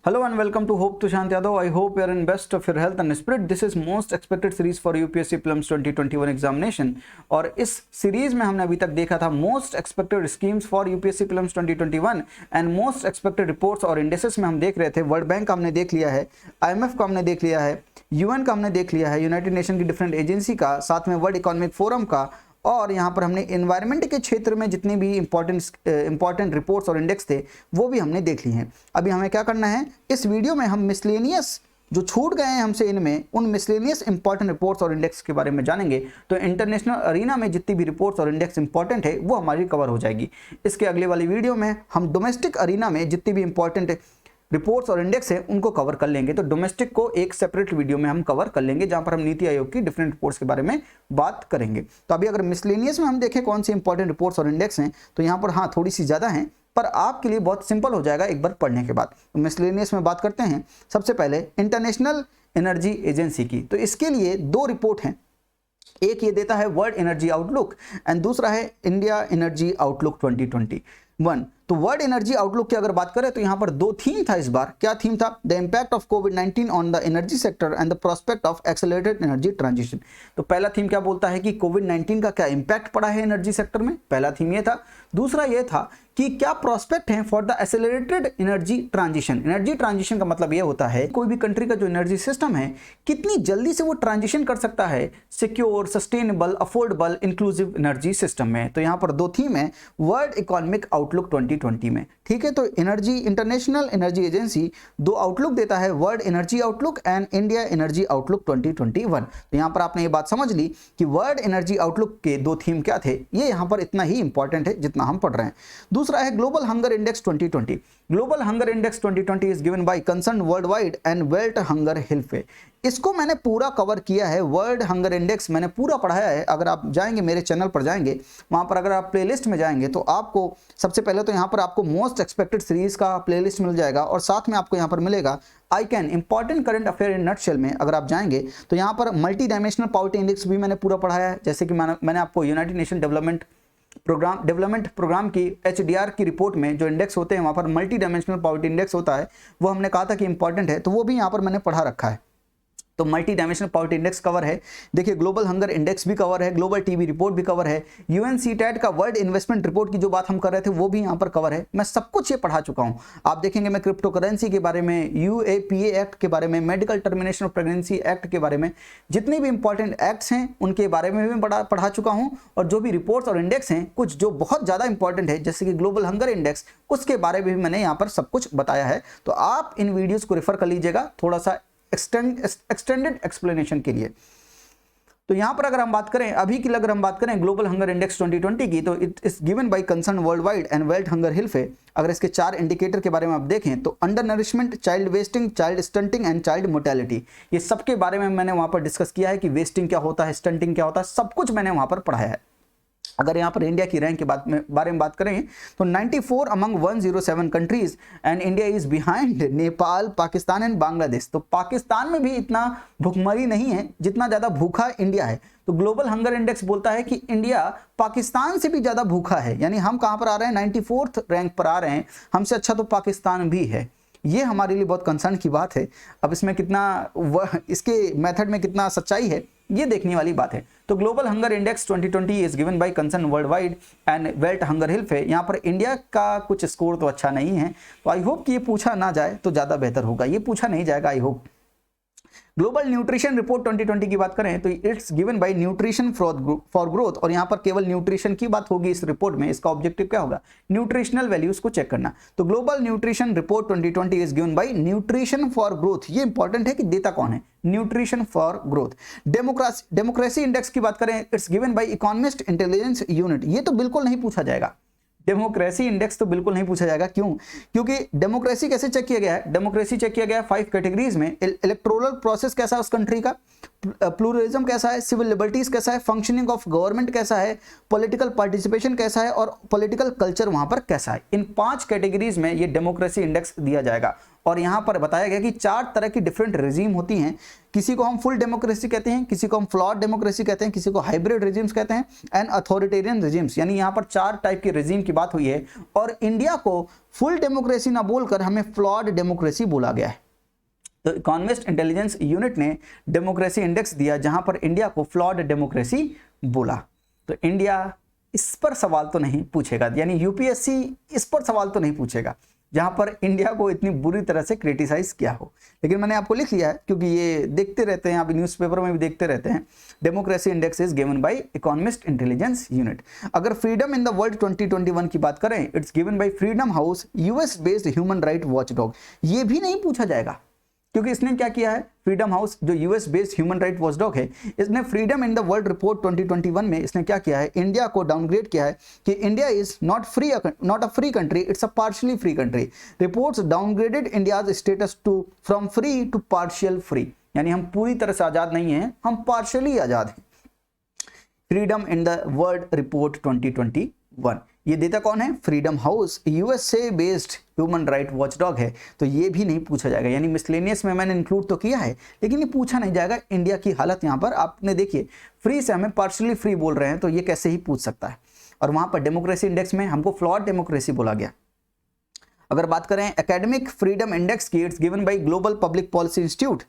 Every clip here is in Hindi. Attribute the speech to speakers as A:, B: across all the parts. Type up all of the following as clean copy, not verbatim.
A: Hello and welcome to Hope TUSHANT YADAV. I hope you are in best of your health and spirit. This is most expected series for UPSC prelims 2021 examination. और इस सीरीज में हमने अभी तक देखा था most expected schemes for UPSC prelims 2021 and most expected reports और इंडेक्सेस में हम देख रहे थे। वर्ल्ड बैंक का हमने देख लिया है, IMF का हमने देख लिया है, UN का हमने देख लिया है, यूनाइटेड नेशन की डिफरेंट एजेंसी का, साथ में वर्ल्ड इकोनॉमिक फोरम का, और यहाँ पर हमने एनवायरनमेंट के क्षेत्र में जितने भी इंपॉर्टेंट रिपोर्ट्स और इंडेक्स थे वो भी हमने देख लिए हैं। अभी हमें क्या करना है, इस वीडियो में हम मिसलेनियस जो छूट गए हैं हमसे इनमें, उन मिसलेनियस इंपॉर्टेंट रिपोर्ट्स और इंडेक्स के बारे में जानेंगे। तो इंटरनेशनल अरीना में जितनी भी रिपोर्ट्स और इंडेक्स इंपॉर्टेंट है वो हमारी कवर हो जाएगी। इसके अगले वाली वीडियो में हम डोमेस्टिक अरीना में जितनी भी इंपॉर्टेंट रिपोर्ट्स और इंडेक्स है उनको कवर कर लेंगे। तो डोमेस्टिक को एक सेपरेट वीडियो में हम कवर कर लेंगे जहां पर हम नीति आयोग की डिफरेंट रिपोर्ट्स के बारे में बात करेंगे। तो अभी अगर मिसलेनियस में हम देखें कौन सी इंपॉर्टेंट रिपोर्ट्स और इंडेक्स हैं, तो यहाँ पर हाँ थोड़ी सी ज़्यादा हैं, पर आपके लिए बहुत सिंपल हो जाएगा एक बार पढ़ने के बाद। तो मिसलेनियस में बात करते हैं सबसे पहले इंटरनेशनल एनर्जी एजेंसी की। तो इसके लिए दो रिपोर्ट हैं, एक ये देता है वर्ल्ड एनर्जी आउटलुक एंड दूसरा है इंडिया एनर्जी आउटलुक 2021। तो वर्ल्ड एनर्जी आउटलुक की अगर बात करें तो यहाँ पर दो थीम था। इस बार क्या थीम था? The impact of covid on the energy sector and the prospect of accelerated energy transition. तो पहला थीम क्या बोलता है कि कोविड-19 का क्या इम्पैक्ट पड़ा है एनर्जी सेक्टर में, पहला थीम ये था। दूसरा ये था कि क्या प्रोस्पेक्ट है for the accelerated energy transition. Energy transition का मतलब ये होता है कोई भी कंट्री का जो एनर्जी सिस्टम है कितनी जल्दी से वो ट्रांजिशन कर सकता है secure, sustainable, affordable, inclusive energy system में। तो यहाँ पर दो थीम है वर्ल्ड इकोनॉमिक आउटलुक 2020 में, ठीक है। तो एनर्जी इंटरनेशनल एनर्जी एजेंसी दो आउटलुक देता है, world energy outlook and India energy outlook 2021। तो यहाँ पर आपने ये बात समझ ली कि वर्ल्ड एनर्जी आउटलुक के दो थीम क्या थे, ये यहाँ पर इतना ही इंपॉर्टेंट है जितना हम पढ़ रहे हैं। दूसरा है global hunger index 2020। Global hunger index 2020 is given bye concern world wide and world hunger health. इसको मैंने पूरा कवर किया है, वर्ल्ड हंगर इंडेक्स मैंने पूरा पढ़ाया है। अगर आप जाएंगे मेरे चैनल पर जाएंगे, वहां पर अगर आप प्लेलिस्ट में जाएंगे तो आपको सबसे पहले तो यहाँ पर आपको मोस्ट एक्सपेक्टेड सीरीज का प्लेलिस्ट मिल जाएगा और साथ में आपको यहाँ पर मिलेगा I can important current affair in nutshell में। अगर आप जाएंगे तो यहाँ पर मल्टी डायमेंशनल पॉवर्टी इंडेक्स भी मैंने पूरा पढ़ाया है। जैसे कि मैंने आपको यूनाइटेड नेशन डेवलपमेंट प्रोग्राम की HDR की रिपोर्ट में जो इंडेक्स होते हैं वहां पर मल्टी डायमेंशनल पॉवर्टी इंडेक्स होता है, वो हमने कहा था कि इंपॉर्टेंट है, तो वो भी यहाँ पर मैंने पढ़ा रखा है। तो multi dimensional poverty index cover है, देखिए ग्लोबल हंगर इंडेक्स भी कवर है, ग्लोबल टीबी रिपोर्ट भी कवर है, UNCTAD का वर्ल्ड इन्वेस्टमेंट रिपोर्ट की जो बात हम कर रहे थे वो भी यहाँ पर कवर है। मैं सब कुछ ये पढ़ा चुका हूँ। आप देखेंगे मैं क्रिप्टो करेंसी के बारे में, UAPA एक्ट के बारे में, medical termination of pregnancy act के बारे में, जितने भी इंपॉर्टेंट एक्ट्स हैं उनके बारे में भी पढ़ा चुका हूँ। और जो भी रिपोर्ट्स और इंडेक्स हैं कुछ जो बहुत ज़्यादा इंपॉर्टेंट है जैसे कि ग्लोबल हंगर इंडेक्स, उसके बारे में भी मैंने यहाँ पर सब कुछ बताया है। तो आप इन वीडियोज़ को रेफर कर लीजिएगा थोड़ा सा एक्सटेंडेड एक्सप्लेनेशन के लिए। तो यहां पर अगर हम बात करें अभी की, अगर हम बात करें ग्लोबल हंगर इंडेक्स 2020 की, तो it is given bye concern world wide and world hunger health है। अगर इसके चार इंडिकेटर के बारे में आप देखें तो under nourishment, child wasting, child stunting and child mortality, ये सबके बारे में मैंने वहां पर डिस्कस किया है कि वेस्टिंग क्या होता है, स्टंटिंग क्या होता है, सब कुछ मैंने वहां पर पढ़ाया है। अगर यहाँ पर इंडिया की रैंक के बारे में बात करें तो 94 among 107 countries and India is behind Nepal, Pakistan and Bangladesh. तो पाकिस्तान में भी इतना भुखमरी नहीं है जितना ज़्यादा भूखा इंडिया है। तो ग्लोबल हंगर इंडेक्स बोलता है कि इंडिया पाकिस्तान से भी ज़्यादा भूखा है, यानी हम कहाँ पर आ रहे हैं, 94th रैंक पर आ रहे हैं। हमसे अच्छा तो पाकिस्तान भी है। ये हमारे लिए बहुत कंसर्न की बात है। अब इसमें कितना इसके मेथड में कितना सच्चाई है ये देखने वाली बात है। तो global hunger index 2020 is given bye concern world wide and world hunger health है। यहाँ पर इंडिया का कुछ स्कोर तो अच्छा नहीं है, तो आई होप कि ये पूछा ना जाए तो ज़्यादा बेहतर होगा। ये पूछा नहीं जाएगा I hope. Global nutrition report 2020 की बात करें तो it's given bye nutrition for growth, और यहाँ पर केवल न्यूट्रिशन की बात होगी इस रिपोर्ट में। इसका ऑब्जेक्टिव क्या होगा, न्यूट्रिशनल वैल्यूज को चेक करना। तो global nutrition report 2020 is given bye nutrition for growth. ये इंपॉर्टेंट है कि देता कौन है, nutrition for growth. Democracy index की बात करें it's given bye economist intelligence unit. ये तो बिल्कुल नहीं पूछा जाएगा, डेमोक्रेसी इंडेक्स तो बिल्कुल नहीं पूछा जाएगा। क्यों? क्योंकि डेमोक्रेसी कैसे चेक किया गया है, डेमोक्रेसी चेक किया गया है 5 कैटेगरीज में। इलेक्टोरल प्रोसेस कैसा है उस कंट्री का, प्लूरलिज्म कैसा है, सिविल लिबर्टीज कैसा है, फंक्शनिंग ऑफ गवर्नमेंट कैसा है, पॉलिटिकल पार्टिसिपेशन कैसा है और पॉलिटिकल कल्चर वहां पर कैसा है। इन 5 कैटेगरीज में ये डेमोक्रेसी इंडेक्स दिया जाएगा। और यहाँ पर बताया गया कि 4 तरह की डिफरेंट रेजिम होती हैं। किसी को हम फुल डेमोक्रेसी कहते हैं, किसी को हम फ्लॉड डेमोक्रेसी कहते हैं, किसी को हाइब्रिड रेजिम्स कहते हैं एंड अथॉरिटेरियन रेजिम्स। यानी यहाँ पर 4 टाइप के रेजिम की बात हुई है और इंडिया को फुल डेमोक्रेसी ना बोलकर हमें फ्लॉड डेमोक्रेसी बोला गया है। तो इकोनॉमिस्ट इंटेलिजेंस यूनिट ने डेमोक्रेसी इंडेक्स दिया जहां पर इंडिया को फ्लॉड डेमोक्रेसी बोला। तो इंडिया इस पर सवाल तो नहीं पूछेगा, यानी यूपीएससी इस पर सवाल तो नहीं पूछेगा जहां पर इंडिया को इतनी बुरी तरह से क्रिटिसाइज किया हो। लेकिन मैंने आपको लिख लिया है क्योंकि ये देखते रहते हैं, आप न्यूज़पेपर में भी देखते रहते हैं। Democracy index is given bye economist intelligence unit. अगर फ्रीडम इन द वर्ल्ड 2021 की बात करें, it's given bye freedom house, US based human right watchdog. ये भी नहीं पूछा जाएगा क्योंकि इसने क्या किया है, फ्रीडम हाउस जो US based human right watchdog है, इसने freedom in the world report 2021 में इसने क्या किया है, इंडिया को डाउनग्रेड किया है कि India is not a free country, it's a partially free country. Reports downgraded India's status to from free to partial free, यानी हम पूरी तरह से आजाद नहीं हैं, हम पार्शियली आजाद हैं। Freedom in the world report 2021 ये देता कौन है, freedom house, USA based human right watchdog है। तो ये भी नहीं पूछा जाएगा, यानी मिसलेनियस में मैंने इंक्लूड तो किया है लेकिन ये पूछा नहीं जाएगा। इंडिया की हालत यहाँ पर आपने देखिए, फ्री से हमें पार्शियली फ्री बोल रहे हैं तो ये कैसे ही पूछ सकता है। और वहां पर डेमोक्रेसी इंडेक्स में हमको फ्लॉड डेमोक्रेसी बोला गया। अगर बात करें एकेडमिक फ्रीडम इंडेक्स की, it's given bye global public policy institute.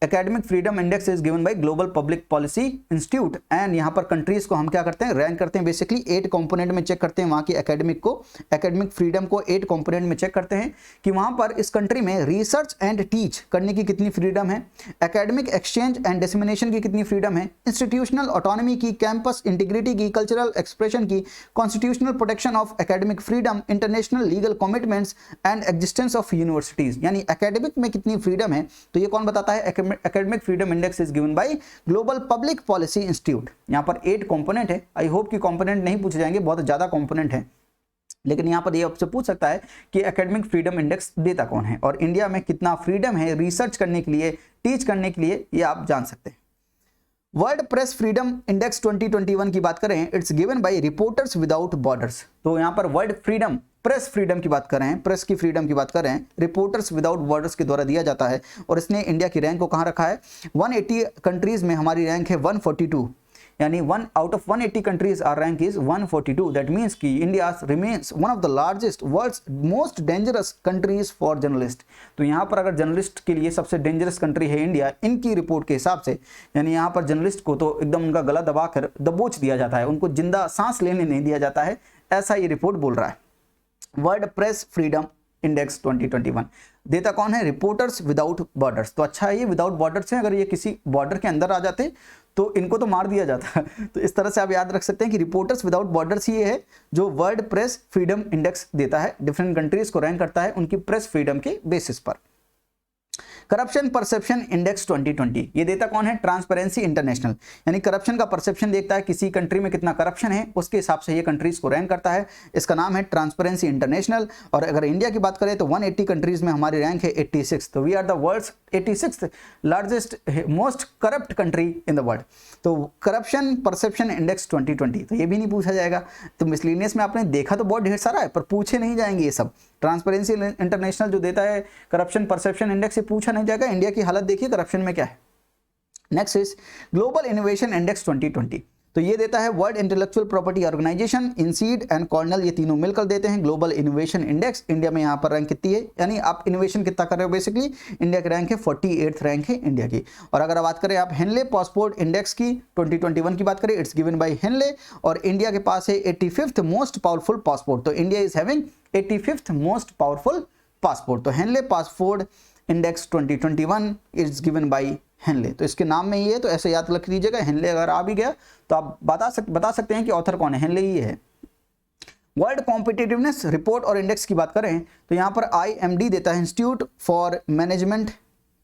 A: Academic freedom index is given bye global public policy institute and यहाँ पर कंट्रीज को हम क्या करते हैं, रैंक करते हैं। बेसिकली 8 कंपोनेंट में चेक करते हैं वहाँ की एकेडमिक फ्रीडम को 8 कंपोनेंट में चेक करते हैं कि वहाँ पर इस कंट्री में रिसर्च एंड टीच करने की कितनी फ्रीडम है, एकेडमिक एक्सचेंज एंड डिसमिनेशन की कितनी फ्रीडम है, इंस्टीट्यूशनल ऑटोनॉमी की, कैंपस इंटीग्रिटी की, कल्चरल एक्सप्रेशन की, constitutional protection of academic freedom, international legal commitments and existence of universities. यानी एकेडमिक में कितनी फ्रीडम है, तो ये कौन बताता है, academic freedom index is given bye global public policy institute. यहां पर 8 कंपोनेंट है। आई होप कि कंपोनेंट नहीं पूछे जाएंगे, बहुत ज्यादा कंपोनेंट है, लेकिन यहां पर ये आपसे पूछ सकता है कि एकेडमिक फ्रीडम इंडेक्स देता कौन है और इंडिया में कितना फ्रीडम है रिसर्च करने के लिए, टीच करने के लिए, ये आप जान सकते हैं। वर्ल्ड प्रेस फ्रीडम इंडेक्स 2021 की बात करें, it's given bye reporters without borders. तो यहां पर वर्ल्ड फ्रीडम, प्रेस फ्रीडम की बात कर रहे हैं, प्रेस की फ्रीडम की बात कर रहे हैं, रिपोर्टर्स विदाउट बॉर्डर्स के द्वारा दिया जाता है। और इसने इंडिया की रैंक को कहां रखा है, 180 कंट्रीज में हमारी रैंक है 142, यानी 1 out of 180 countries are rank is 142। That means कि India remains one of the largest world's most dangerous countries for journalist. तो यहाँ पर अगर जर्नलिस्ट के लिए सबसे डेंजरस कंट्री है इंडिया इनकी रिपोर्ट के हिसाब से, यानी यहाँ पर जर्नलिस्ट को तो एकदम उनका गला दबा कर दबोच दिया जाता है, उनको जिंदा सांस लेने नहीं दिया जाता है, ऐसा ये रिपोर्ट बोल रहा है। वर्ल्ड प्रेस फ्रीडम इंडेक्स 2021 देता कौन है, रिपोर्टर्स विदाउट बॉर्डर्स। तो अच्छा है ये विदाउट बॉर्डर्स है, अगर ये किसी बॉर्डर के अंदर आ जाते तो इनको तो मार दिया जाता है। तो इस तरह से आप याद रख सकते हैं कि रिपोर्टर्स विदाउट बॉर्डर्स ही है जो वर्ल्ड प्रेस फ्रीडम इंडेक्स देता है, डिफरेंट कंट्रीज को रैंक करता है उनकी प्रेस फ्रीडम के बेसिस पर। करप्शन परसेप्शन इंडेक्स 2020 ये देता कौन है, ट्रांसपेरेंसी इंटरनेशनल, यानी करप्शन का परसेप्शन देखता है किसी कंट्री में कितना करप्शन है, उसके हिसाब से ये कंट्रीज को रैंक करता है। इसका नाम है ट्रांसपेरेंसी इंटरनेशनल। और अगर इंडिया की बात करें तो 180 कंट्रीज में हमारी रैंक है 86। तो we are the world's 86th largest most corrupt country in the world. तो करप्शन परसेप्शन इंडेक्स 2020 तो ये भी नहीं पूछा जाएगा। तो मिसलेनियस में आपने देखा तो बहुत ढेर सारा है पर पूछे नहीं जाएंगे ये सब। ट्रांसपेरेंसी इंटरनेशनल जो देता है करप्शन परसेप्शन इंडेक्स, से पूछा नहीं जाएगा इंडिया की हालत देखिए करप्शन में क्या है। Next is global innovation index 2020। तो ये देता है world intellectual property organisation, INSEAD and Cornell, ये तीनों मिलकर देते हैं ग्लोबल इनोवेशन इंडेक्स। इंडिया में यहाँ पर रैंक कितनी है, यानी आप इनोवेशन कितना कर रहे हो, बेसिकली इंडिया की रैंक है 48th रैंक है इंडिया की। और अगर बात करें आप हेनले पासपोर्ट इंडेक्स की 2021 की बात करें, इट्स गिवन बाय हेनले और इंडिया के पास है 85th मोस्ट पावरफुल पासपोर्ट। तो India is having 85th most powerful passport. तो Henley passport index 2021 is given by Henley. तो इसके नाम में ये है, तो ऐसे याद रख लीजिएगा। हेनले अगर आ भी गया तो आप बता सकते हैं कि ऑथर कौन है, हेनले ही है। वर्ल्ड कॉम्पिटिटिवनेस रिपोर्ट और इंडेक्स की बात करें तो यहाँ पर IMD देता है, institute for management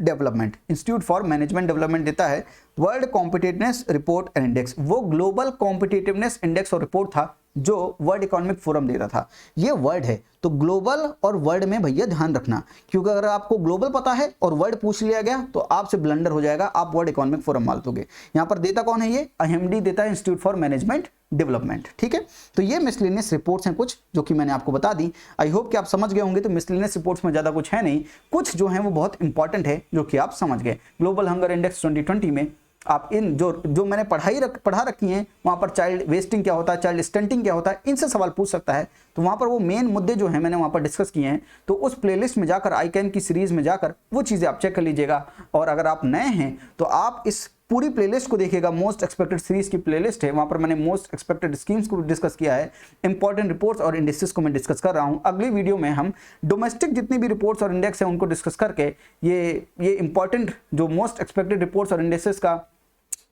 A: development, institute for management development देता है world competitiveness report and index. वो ग्लोबल कॉम्पिटिटिवनेस इंडेक्स और रिपोर्ट था जो वर्ल्ड इकोनॉमिक फोरम दे रहा था। ये वर्ल्ड है, तो ग्लोबल और वर्ल्ड में भैया ध्यान रखना, क्योंकि अगर आपको ग्लोबल पता है और वर्ल्ड पूछ लिया गया तो आपसे ब्लंडर हो जाएगा, आप वर्ल्ड इकोनॉमिक फोरम मान लोगे। यहाँ पर देता कौन है, ये IMD देता है, इंस्टीट्यूट फॉर मैनेजमेंट डेवलपमेंट। ठीक है, तो ये मिसलेनियस रिपोर्ट्स हैं कुछ जो कि मैंने आपको बता दी। आई होप कि आप समझ गए होंगे। तो मिसलेनियस रिपोर्ट्स में ज़्यादा कुछ है नहीं, कुछ जो है वो बहुत इंपॉर्टेंट है जो कि आप समझ गए। ग्लोबल हंगर इंडेक्स 2020 में आप इन जो मैंने पढ़ा रखी हैं, वहाँ पर चाइल्ड वेस्टिंग क्या होता है, चाइल्ड स्टंटिंग क्या होता है, इनसे सवाल पूछ सकता है। तो वहाँ पर वो मेन मुद्दे जो हैं मैंने वहाँ पर डिस्कस किए हैं, तो उस प्लेलिस्ट में जाकर, आई कैन की सीरीज में जाकर वो चीज़ें आप चेक कर लीजिएगा। और अगर आप नए हैं तो आप इस पूरी प्लेलिस्ट को देखिएगा, मोस्ट एक्सपेक्टेड सीरीज की प्लेलिस्ट है, वहाँ पर मैंने मोस्ट एक्सपेक्टेड स्कीम्स को डिस्कस किया है, इंपॉर्टेंट रिपोर्ट्स और इंडेक्सेस को मैं डिस्कस कर रहा हूँ। अगली वीडियो में हम डोमेस्टिक जितनी भी रिपोर्ट्स और इंडेक्स हैं उनको डिस्कस करके ये इंपॉर्टेंट जो मोस्ट एक्सपेक्टेड रिपोर्ट्स और इंडेक्सेस का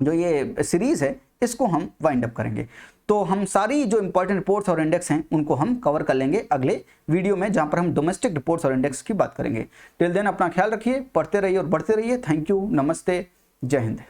A: जो ये सीरीज है इसको हम वाइंड अप करेंगे। तो हम सारी जो इंपॉर्टेंट रिपोर्ट्स और इंडेक्स हैं उनको हम कवर कर लेंगे अगले वीडियो में, जहां पर हम डोमेस्टिक रिपोर्ट्स और इंडेक्स की बात करेंगे। टिल देन अपना ख्याल रखिए, पढ़ते रहिए और बढ़ते रहिए। थैंक यू, नमस्ते, जय हिंद।